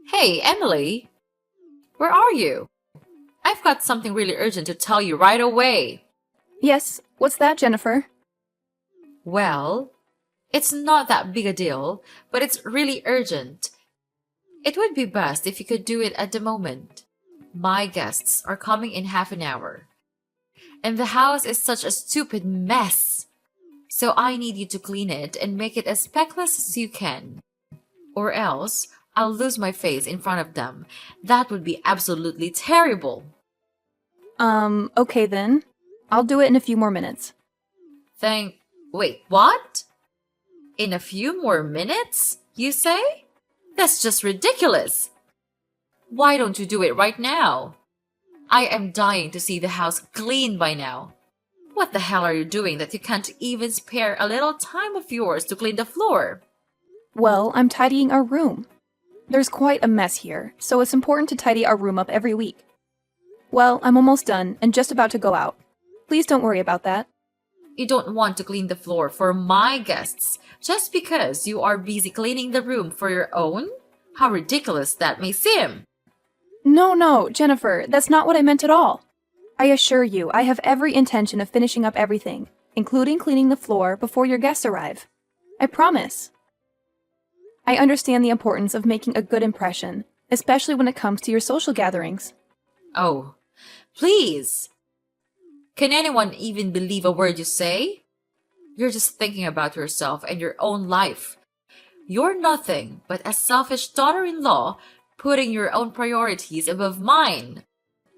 Hey, Emily, where are you? I've got something really urgent to tell you right away. Yes, what's that, Jennifer? Well, it's not that big a deal, but it's really urgent. It would be best if you could do it at the moment. My guests are coming in half an hour, and the house is such a stupid mess. So I need you to clean it and make it as speckless as you can. Or else I'll lose my face in front of them. That would be absolutely terrible. Okay then. I'll do it in a few more minutes. Thank. Wait, what? In a few more minutes, you say? That's just ridiculous. Why don't you do it right now? I am dying to see the house clean by now. What the hell are you doing that you can't even spare a little time of yours to clean the floor? Well, I'm tidying our room. There's quite a mess here, so it's important to tidy our room up every week. Well, I'm almost done and just about to go out. Please don't worry about that. You don't want to clean the floor for my guests just because you are busy cleaning the room for your own? How ridiculous that may seem. No, Jennifer, that's not what I meant at all. I assure you, I have every intention of finishing up everything, including cleaning the floor before your guests arrive. I promise. I understand the importance of making a good impression, especially when it comes to your social gatherings. Oh, please. Can anyone even believe a word you say? You're just thinking about yourself and your own life. You're nothing but a selfish daughter-in-law putting your own priorities above mine.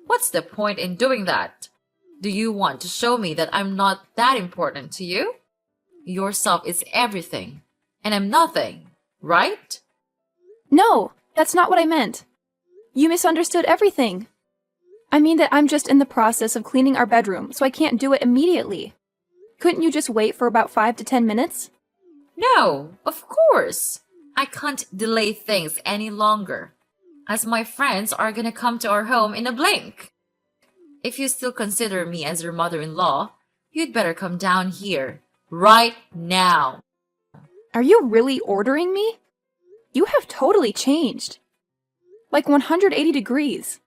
What's the point in doing that? Do you want to show me that I'm not that important to you? Yourself is everything, and I'm nothing, right? No, that's not what I meant. You misunderstood everything. I mean that I'm just in the process of cleaning our bedroom, so I can't do it immediately. Couldn't you just wait for about 5 to 10 minutes? No, of course. I can't delay things any longer, as my friends are gonna come to our home in a blink. If you still consider me as your mother-in-law, you'd better come down here, right now. Are you really ordering me? You have totally changed. Like 180 degrees.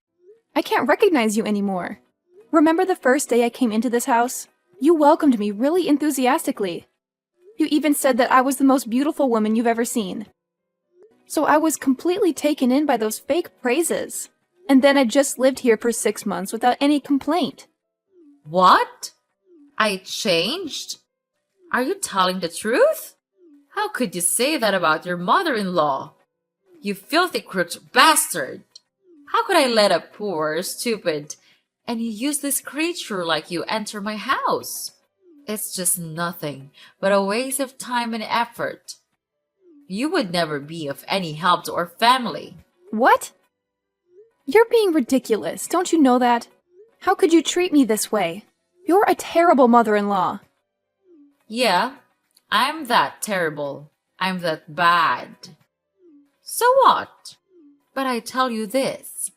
I can't recognize you anymore. Remember the first day I came into this house? You welcomed me really enthusiastically. You even said that I was the most beautiful woman you've ever seen. So I was completely taken in by those fake praises. And then I just lived here for 6 months without any complaint. What? I changed? Are you telling the truth? How could you say that about your mother-in-law? You filthy crooked bastard! How could I let a poor, stupid, and useless creature like you enter my house? It's just nothing but a waste of time and effort. You would never be of any help to our family. What? You're being ridiculous, don't you know that? How could you treat me this way? You're a terrible mother-in-law. Yeah, I'm that terrible. I'm that bad. So what? But I tell you this.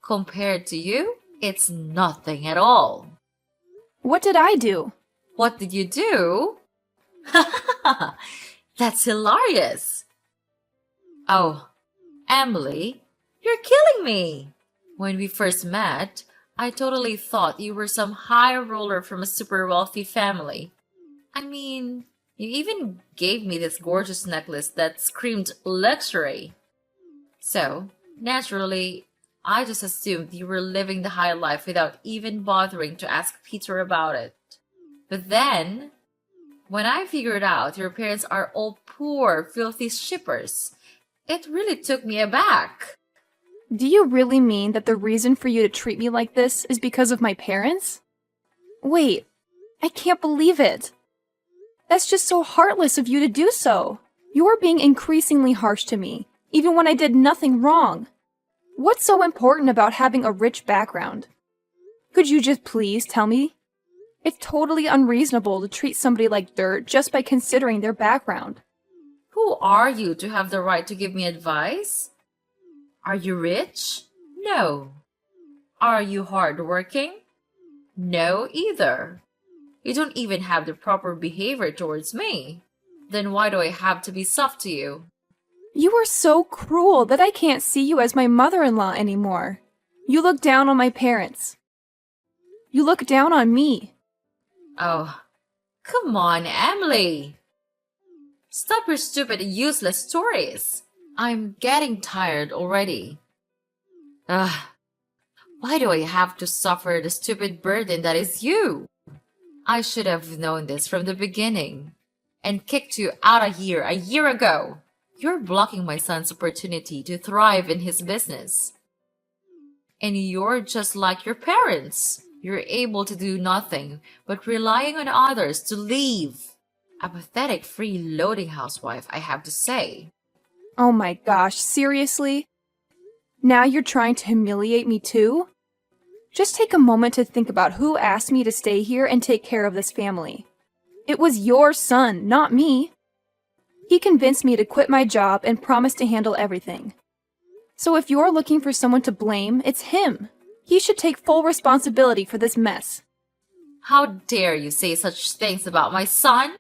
Compared to you, it's nothing at all. What did I do? What did you do? That's hilarious. Oh, Emily, you're killing me. When we first met, I totally thought you were some high roller from a super wealthy family. I mean, you even gave me this gorgeous necklace that screamed luxury. So, naturally, I just assumed you were living the high life without even bothering to ask Peter about it. But then, when I figured out your parents are all poor, filthy shippers, it really took me aback. Do you really mean that the reason for you to treat me like this is because of my parents? Wait, I can't believe it. That's just so heartless of you to do so. You're being increasingly harsh to me, even when I did nothing wrong. What's so important about having a rich background? Could you just please tell me? It's totally unreasonable to treat somebody like dirt just by considering their background. Who are you to have the right to give me advice? Are you rich? No. Are you hardworking? No, either. You don't even have the proper behavior towards me. Then why do I have to be soft to you? You are so cruel that I can't see you as my mother-in-law anymore. You look down on my parents. You look down on me. Oh, come on, Emily. Stop your stupid, useless stories. I'm getting tired already. Ugh, why do I have to suffer the stupid burden that is you? I should have known this from the beginning and kicked you out of here a year ago. You're blocking my son's opportunity to thrive in his business. And you're just like your parents. You're able to do nothing but relying on others to leave. A pathetic freeloading housewife, I have to say. Oh my gosh, seriously? Now you're trying to humiliate me too? Just take a moment to think about who asked me to stay here and take care of this family. It was your son, not me. He convinced me to quit my job and promised to handle everything. So if you're looking for someone to blame, it's him. He should take full responsibility for this mess. How dare you say such things about my son?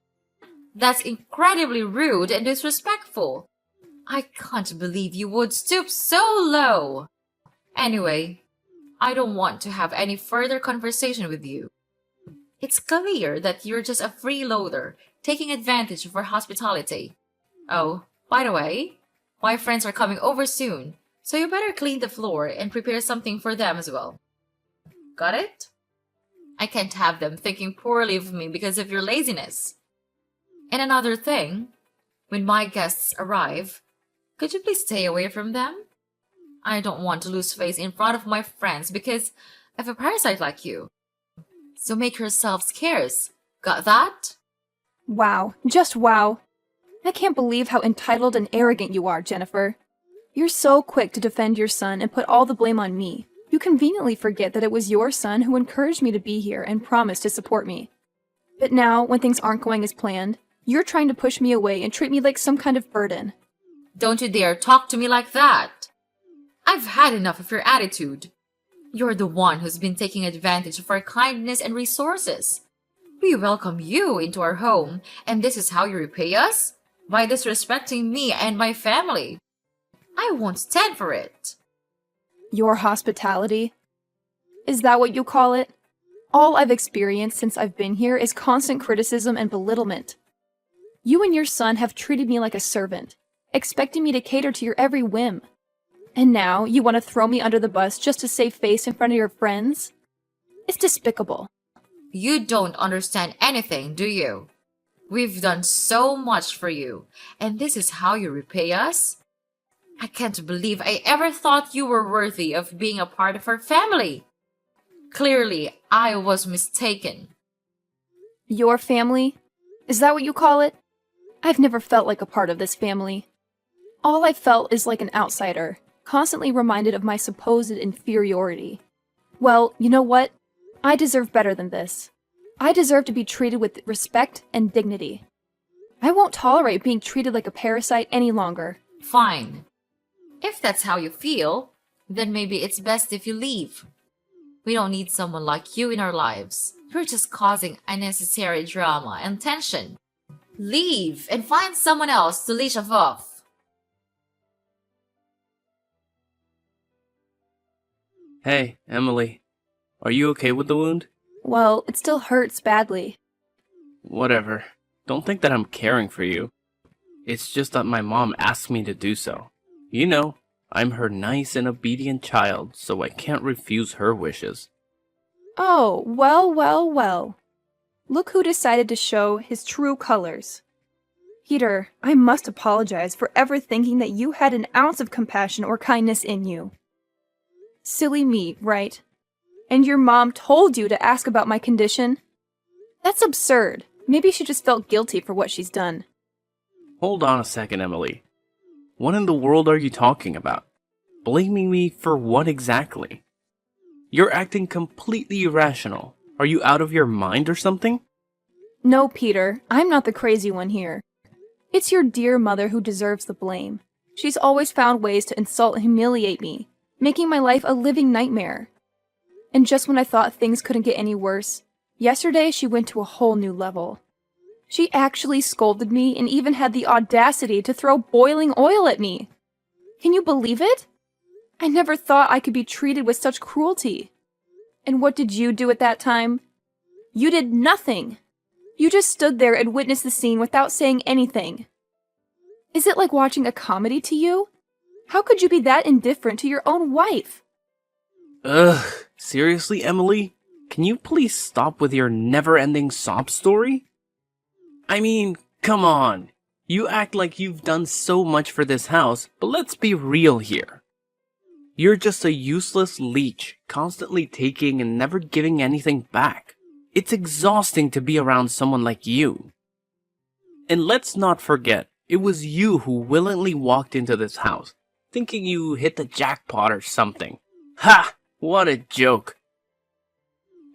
That's incredibly rude and disrespectful. I can't believe you would stoop so low. Anyway, I don't want to have any further conversation with you. It's clear that you're just a freeloader, taking advantage of our hospitality. Oh, by the way, my friends are coming over soon, so you better clean the floor and prepare something for them as well. Got it? I can't have them thinking poorly of me because of your laziness. And another thing, when my guests arrive, could you please stay away from them? I don't want to lose face in front of my friends because of a parasite like you. So make yourself scarce. Got that? Wow, just wow. I can't believe how entitled and arrogant you are, Jennifer. You're so quick to defend your son and put all the blame on me. You conveniently forget that it was your son who encouraged me to be here and promised to support me. But now, when things aren't going as planned, you're trying to push me away and treat me like some kind of burden. Don't you dare talk to me like that. I've had enough of your attitude. You're the one who's been taking advantage of our kindness and resources. We welcome you into our home, and this is how you repay us? By disrespecting me and my family. I won't stand for it. Your hospitality? Is that what you call it? All I've experienced since I've been here is constant criticism and belittlement. You and your son have treated me like a servant, expecting me to cater to your every whim. And now you want to throw me under the bus just to save face in front of your friends? It's despicable. You don't understand anything, do you? We've done so much for you, and this is how you repay us? I can't believe I ever thought you were worthy of being a part of our family. Clearly, I was mistaken. Your family? Is that what you call it? I've never felt like a part of this family. All I felt is like an outsider, constantly reminded of my supposed inferiority. Well, you know what? I deserve better than this. I deserve to be treated with respect and dignity. I won't tolerate being treated like a parasite any longer. Fine. If that's how you feel, then maybe it's best if you leave. We don't need someone like you in our lives. You're just causing unnecessary drama and tension. Leave and find someone else to leash off. Hey, Emily. Are you okay with the wound? Well, it still hurts badly. Whatever. Don't think that I'm caring for you. It's just that my mom asked me to do so. You know, I'm her nice and obedient child, so I can't refuse her wishes. Oh, well, well, well. Look who decided to show his true colors. Peter, I must apologize for ever thinking that you had an ounce of compassion or kindness in you. Silly me, right? And your mom told you to ask about my condition? That's absurd. Maybe she just felt guilty for what she's done. Hold on a second, Emily. What in the world are you talking about? Blaming me for what exactly? You're acting completely irrational. Are you out of your mind or something? No, Peter, I'm not the crazy one here. It's your dear mother who deserves the blame. She's always found ways to insult and humiliate me, making my life a living nightmare. And just when I thought things couldn't get any worse, yesterday she went to a whole new level. She actually scolded me and even had the audacity to throw boiling oil at me. Can you believe it? I never thought I could be treated with such cruelty. And what did you do at that time? You did nothing. You just stood there and witnessed the scene without saying anything. Is it like watching a comedy to you? How could you be that indifferent to your own wife? Ugh, seriously, Emily? Can you please stop with your never-ending sob story? I mean, come on. You act like you've done so much for this house, but let's be real here. You're just a useless leech, constantly taking and never giving anything back. It's exhausting to be around someone like you. And let's not forget, it was you who willingly walked into this house, thinking you hit the jackpot or something. Ha! What a joke.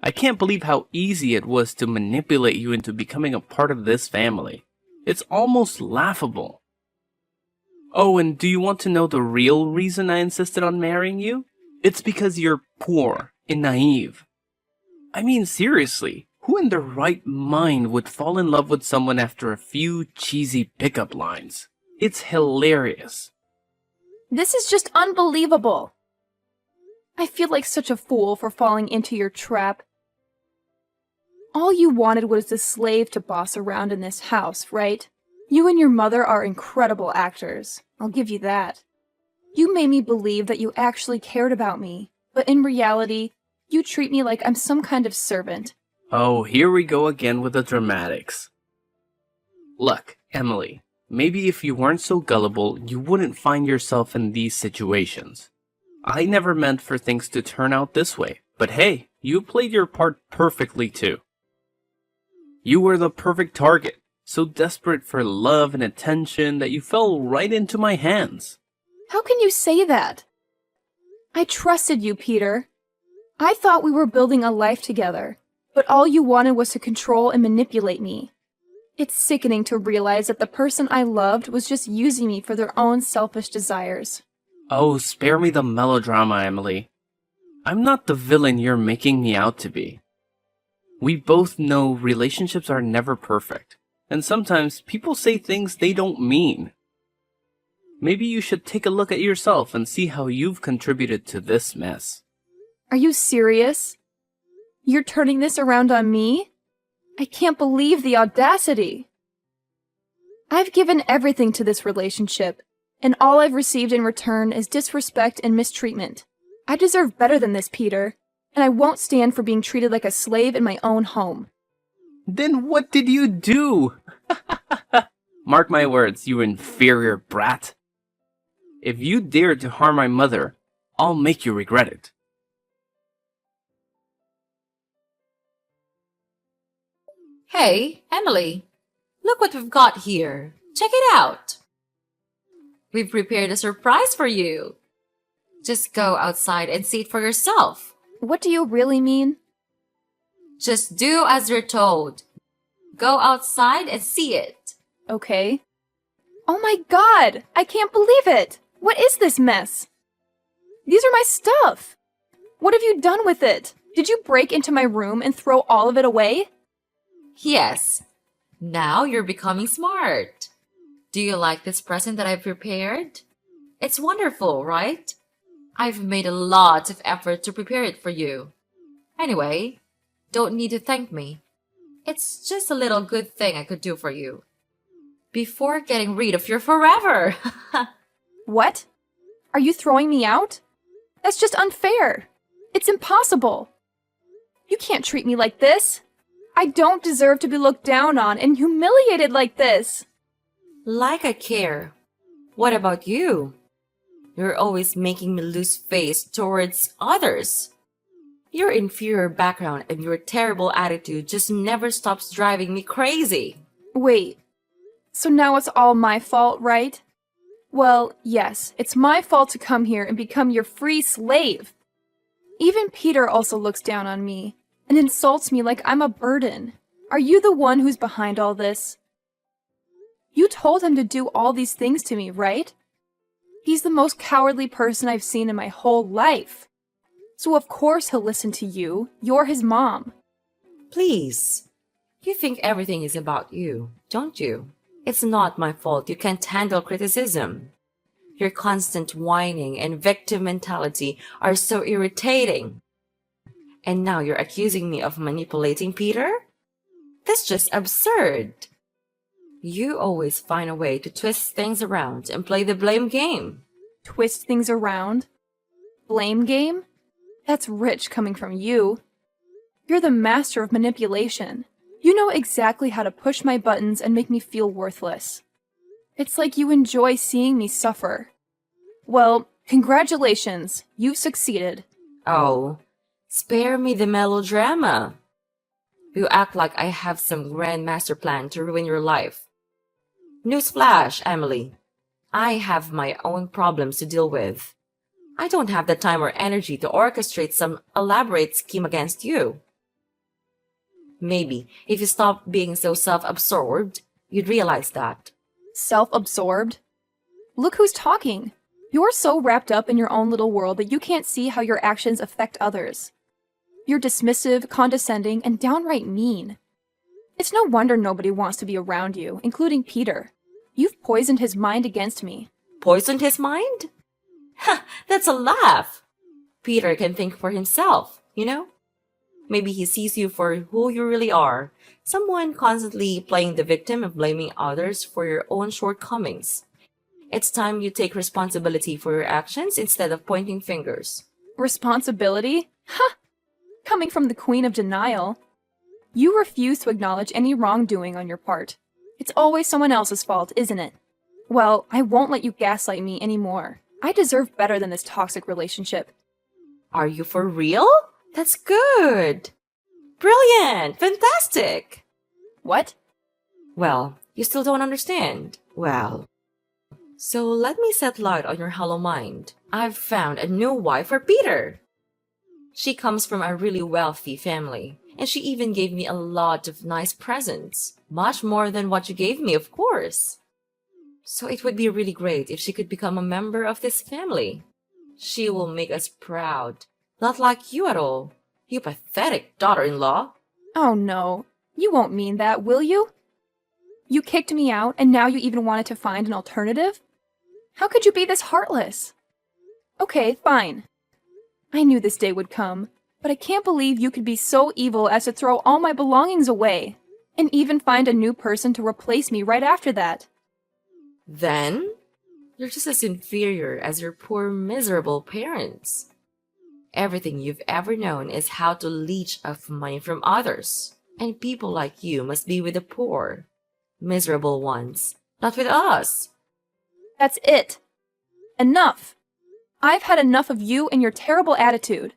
I can't believe how easy it was to manipulate you into becoming a part of this family. It's almost laughable. Oh, and do you want to know the real reason I insisted on marrying you? It's because you're poor and naive. I mean, seriously, who in their right mind would fall in love with someone after a few cheesy pickup lines? It's hilarious. This is just unbelievable. I feel like such a fool for falling into your trap. All you wanted was a slave to boss around in this house, right? You and your mother are incredible actors. I'll give you that. You made me believe that you actually cared about me, but in reality, you treat me like I'm some kind of servant. Oh, here we go again with the dramatics. Look, Emily, maybe if you weren't so gullible, you wouldn't find yourself in these situations. I never meant for things to turn out this way, but hey, you played your part perfectly too. You were the perfect target, so desperate for love and attention that you fell right into my hands. How can you say that? I trusted you, Peter. I thought we were building a life together, but all you wanted was to control and manipulate me. It's sickening to realize that the person I loved was just using me for their own selfish desires. Oh, spare me the melodrama, Emily. I'm not the villain you're making me out to be. We both know relationships are never perfect, and sometimes people say things they don't mean. Maybe you should take a look at yourself and see how you've contributed to this mess. Are you serious? You're turning this around on me? I can't believe the audacity. I've given everything to this relationship, and all I've received in return is disrespect and mistreatment. I deserve better than this, Peter, and I won't stand for being treated like a slave in my own home. Then what did you do? Mark my words, you inferior brat. If you dare to harm my mother, I'll make you regret it. Hey, Emily, look what we've got here. Check it out. We've prepared a surprise for you. Just go outside and see it for yourself. What do you really mean? Just do as you're told. Go outside and see it. Okay. Oh my god! I can't believe it! What is this mess? These are my stuff! What have you done with it? Did you break into my room and throw all of it away? Yes. Now you're becoming smart. Do you like this present that I've prepared? It's wonderful, right? I've made a lot of effort to prepare it for you. Anyway, don't need to thank me. It's just a little good thing I could do for you. Before getting rid of you forever. What? Are you throwing me out? That's just unfair. It's impossible. You can't treat me like this. I don't deserve to be looked down on and humiliated like this. Like I care. What about you? You're always making me lose face towards others. Your inferior background and your terrible attitude just never stops driving me crazy. Wait, so now it's all my fault, right? Well, yes, it's my fault to come here and become your free slave. Even Peter also looks down on me and insults me like I'm a burden. Are you the one who's behind all this? You told him to do all these things to me, right? He's the most cowardly person I've seen in my whole life. So of course he'll listen to you. You're his mom. Please. You think everything is about you, don't you? It's not my fault you can't handle criticism. Your constant whining and victim mentality are so irritating. And now you're accusing me of manipulating Peter? That's just absurd. You always find a way to twist things around and play the blame game. Twist things around? Blame game? That's rich coming from you. You're the master of manipulation. You know exactly how to push my buttons and make me feel worthless. It's like you enjoy seeing me suffer. Well, congratulations, you've succeeded. Oh, spare me the melodrama. You act like I have some grand master plan to ruin your life. Newsflash, Emily. I have my own problems to deal with. I don't have the time or energy to orchestrate some elaborate scheme against you. Maybe if you stopped being so self-absorbed, you'd realize that. Self-absorbed? Look who's talking. You're so wrapped up in your own little world that you can't see how your actions affect others. You're dismissive, condescending, and downright mean. It's no wonder nobody wants to be around you, including Peter. You've poisoned his mind against me. Poisoned his mind? Ha! That's a laugh! Peter can think for himself, you know? Maybe he sees you for who you really are, someone constantly playing the victim and blaming others for your own shortcomings. It's time you take responsibility for your actions instead of pointing fingers. Responsibility? Ha! Coming from the Queen of Denial. You refuse to acknowledge any wrongdoing on your part. It's always someone else's fault, isn't it? Well, I won't let you gaslight me anymore. I deserve better than this toxic relationship. Are you for real? That's good! Brilliant! Fantastic! What? Well, you still don't understand. Well, so let me set light on your hollow mind. I've found a new wife for Peter. She comes from a really wealthy family, and she even gave me a lot of nice presents. Much more than what you gave me, of course. So it would be really great if she could become a member of this family. She will make us proud. Not like you at all. You pathetic daughter-in-law. Oh no, you won't mean that, will you? You kicked me out, and now you even wanted to find an alternative? How could you be this heartless? Okay, fine. I knew this day would come, but I can't believe you could be so evil as to throw all my belongings away, and even find a new person to replace me right after that. Then, you're just as inferior as your poor miserable parents. Everything you've ever known is how to leech off money from others, and people like you must be with the poor, miserable ones, not with us. That's it. Enough. I've had enough of you and your terrible attitude.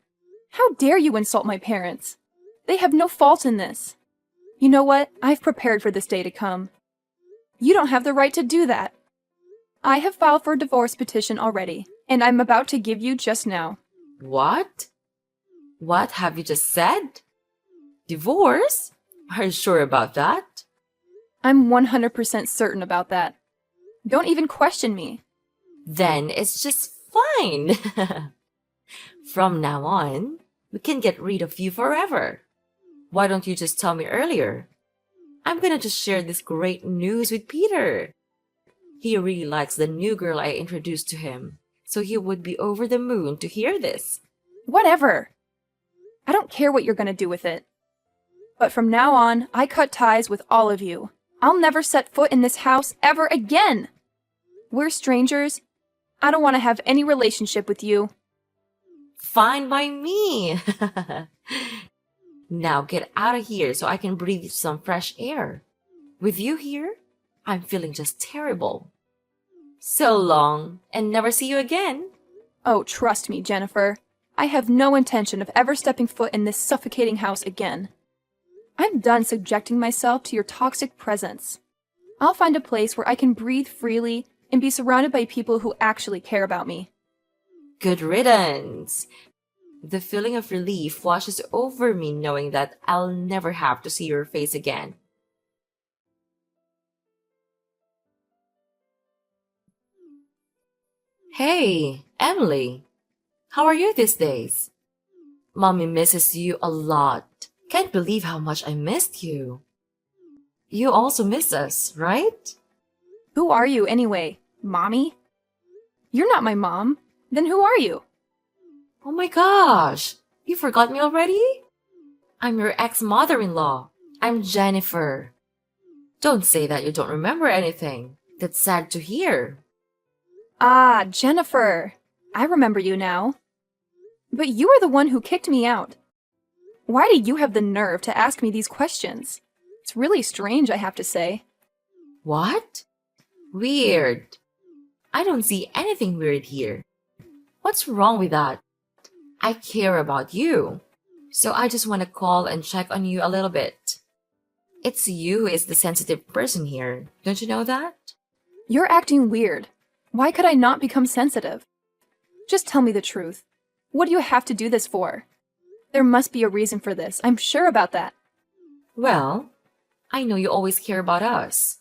How dare you insult my parents? They have no fault in this. You know what? I've prepared for this day to come. You don't have the right to do that. I have filed for a divorce petition already, and I'm about to give you just now. What? What have you just said? Divorce? Are you sure about that? I'm 100% certain about that. Don't even question me. Then it's just fine. From now on, we can get rid of you forever. Why don't you just tell me earlier? I'm gonna just share this great news with Peter. He really likes the new girl I introduced to him, so he would be over the moon to hear this. Whatever. I don't care what you're gonna do with it. But from now on, I cut ties with all of you. I'll never set foot in this house ever again. We're strangers. I don't want to have any relationship with you. Fine by me. Now get out of here so I can breathe some fresh air. With you here, I'm feeling just terrible. So long, and never see you again. Oh, trust me, Jennifer. I have no intention of ever stepping foot in this suffocating house again. I'm done subjecting myself to your toxic presence. I'll find a place where I can breathe freely and be surrounded by people who actually care about me. Good riddance. The feeling of relief washes over me knowing that I'll never have to see your face again. Hey, Emily. How are you these days? Mommy misses you a lot. Can't believe how much I missed you. You also miss us, right? Who are you anyway? Mommy? You're not my mom. Then who are you? Oh my gosh! You forgot me already? I'm your ex-mother-in-law. I'm Jennifer. Don't say that you don't remember anything. That's sad to hear. Ah, Jennifer. I remember you now. But you are the one who kicked me out. Why do you have the nerve to ask me these questions? It's really strange, I have to say. What? Weird. I don't see anything weird here. What's wrong with that? I care about you. So I just want to call and check on you a little bit. It's you who is the sensitive person here. Don't you know that? You're acting weird. Why could I not become sensitive? Just tell me the truth. What do you have to do this for? There must be a reason for this. I'm sure about that. Well, I know you always care about us.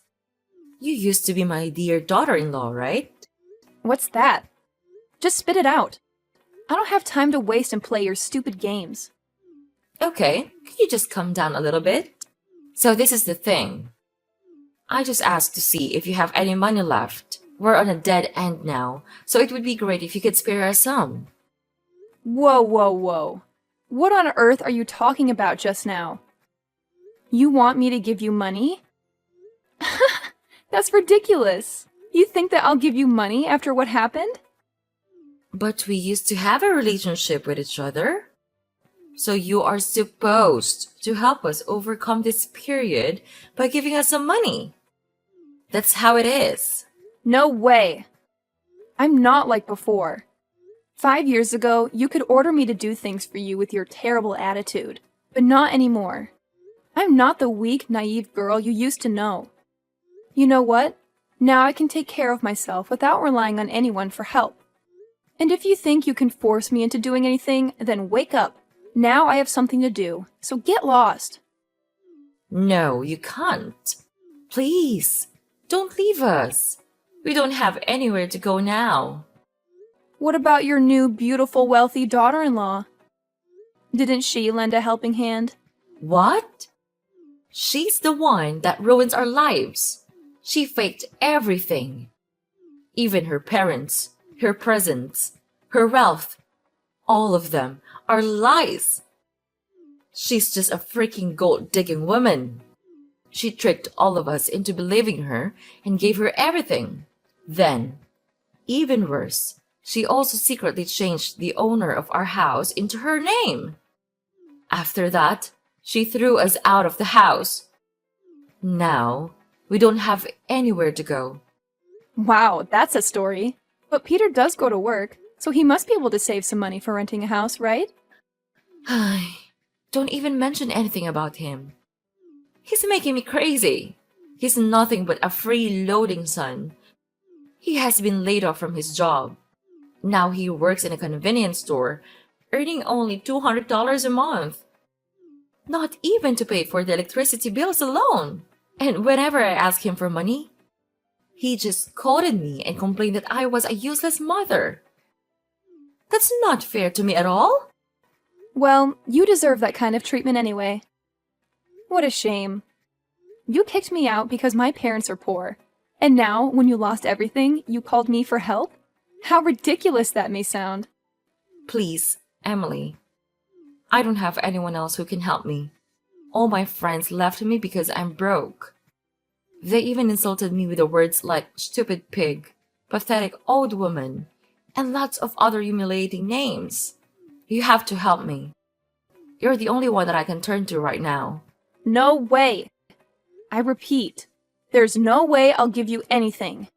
You used to be my dear daughter-in-law, right? What's that? Just spit it out. I don't have time to waste and play your stupid games. Okay, can you just calm down a little bit? So this is the thing. I just asked to see if you have any money left. We're on a dead end now, so it would be great if you could spare us some. Whoa, whoa, whoa. What on earth are you talking about just now? You want me to give you money? That's ridiculous. You think that I'll give you money after what happened? But we used to have a relationship with each other. So you are supposed to help us overcome this period by giving us some money. That's how it is. No way. I'm not like before. 5 years ago, you could order me to do things for you with your terrible attitude, but not anymore. I'm not the weak, naive girl you used to know. You know what? Now I can take care of myself without relying on anyone for help. And if you think you can force me into doing anything, then wake up. Now I have something to do, so get lost. No, you can't. Please, don't leave us. We don't have anywhere to go now. What about your new, beautiful, wealthy daughter-in-law? Didn't she lend a helping hand? What? She's the one that ruins our lives. She faked everything. Even her parents, her presents, her wealth, all of them are lies. She's just a freaking gold-digging woman. She tricked all of us into believing her and gave her everything. Then, even worse, she also secretly changed the owner of our house into her name. After that, she threw us out of the house. Now, we don't have anywhere to go. Wow, that's a story. But Peter does go to work, so he must be able to save some money for renting a house, right? Don't even mention anything about him. He's making me crazy. He's nothing but a freeloading son. He has been laid off from his job. Now he works in a convenience store, earning only $200 a month. Not even to pay for the electricity bills alone. And whenever I ask him for money, he just scolded me and complained that I was a useless mother. That's not fair to me at all. Well, you deserve that kind of treatment anyway. What a shame. You kicked me out because my parents are poor. And now, when you lost everything, you called me for help? How ridiculous that may sound. Please, Emily. I don't have anyone else who can help me. All my friends left me because I'm broke. They even insulted me with the words like stupid pig, pathetic old woman, and lots of other humiliating names. You have to help me. You're the only one that I can turn to right now. No way. I repeat, there's no way I'll give you anything.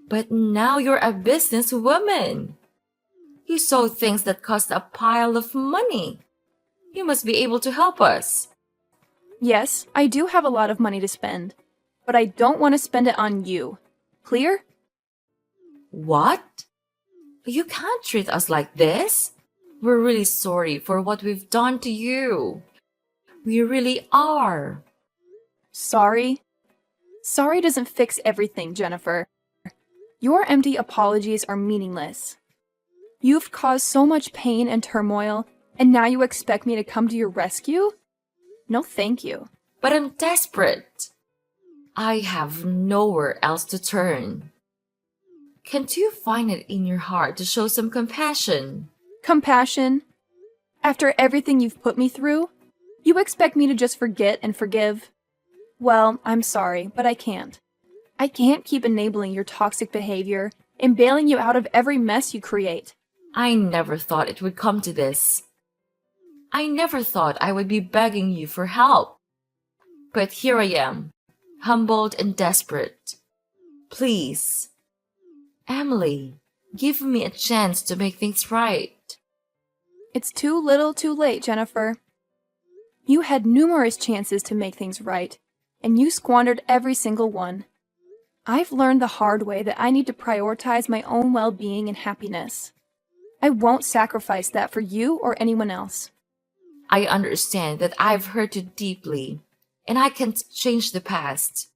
But now you're a businesswoman. You sold things that cost a pile of money. You must be able to help us. Yes, I do have a lot of money to spend, but I don't want to spend it on you. Clear? What? You can't treat us like this. We're really sorry for what we've done to you. We really are. Sorry? Sorry doesn't fix everything, Jennifer. Your empty apologies are meaningless. You've caused so much pain and turmoil, and now you expect me to come to your rescue? No, thank you. But I'm desperate. I have nowhere else to turn. Can't you find it in your heart to show some compassion? Compassion? After everything you've put me through, you expect me to just forget and forgive? Well, I'm sorry, but I can't. I can't keep enabling your toxic behavior and bailing you out of every mess you create. I never thought it would come to this. I never thought I would be begging you for help. But here I am, humbled and desperate. Please, Emily, give me a chance to make things right. It's too little too late, Jennifer. You had numerous chances to make things right, and you squandered every single one. I've learned the hard way that I need to prioritize my own well-being and happiness. I won't sacrifice that for you or anyone else. I understand that I've hurt you deeply, and I can't change the past.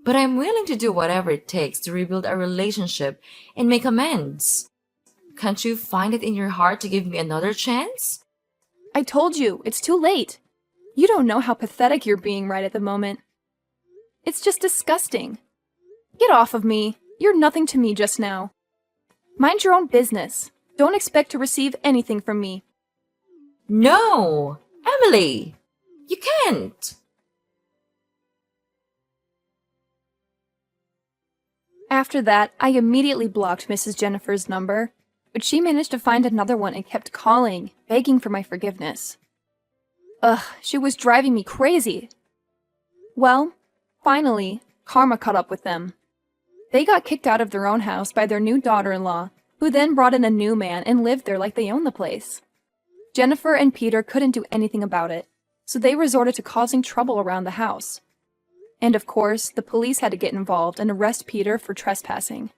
But I'm willing to do whatever it takes to rebuild our relationship and make amends. Can't you find it in your heart to give me another chance? I told you, it's too late. You don't know how pathetic you're being right at the moment. It's just disgusting. Get off of me. You're nothing to me just now. Mind your own business. Don't expect to receive anything from me. No! Emily! You can't! After that, I immediately blocked Mrs. Jennifer's number, but she managed to find another one and kept calling, begging for my forgiveness. Ugh, she was driving me crazy. Well, finally, karma caught up with them. They got kicked out of their own house by their new daughter-in-law, who then brought in a new man and lived there like they owned the place. Jennifer and Peter couldn't do anything about it, so they resorted to causing trouble around the house. And of course, the police had to get involved and arrest Peter for trespassing.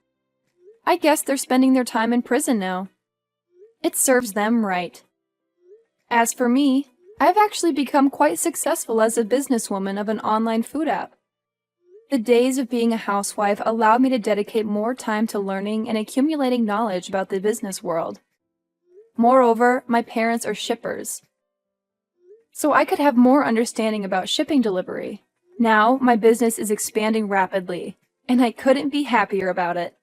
I guess they're spending their time in prison now. It serves them right. As for me, I've actually become quite successful as a businesswoman of an online food app. The days of being a housewife allowed me to dedicate more time to learning and accumulating knowledge about the business world. Moreover, my parents are shippers, so I could have more understanding about shipping delivery. Now, my business is expanding rapidly, and I couldn't be happier about it.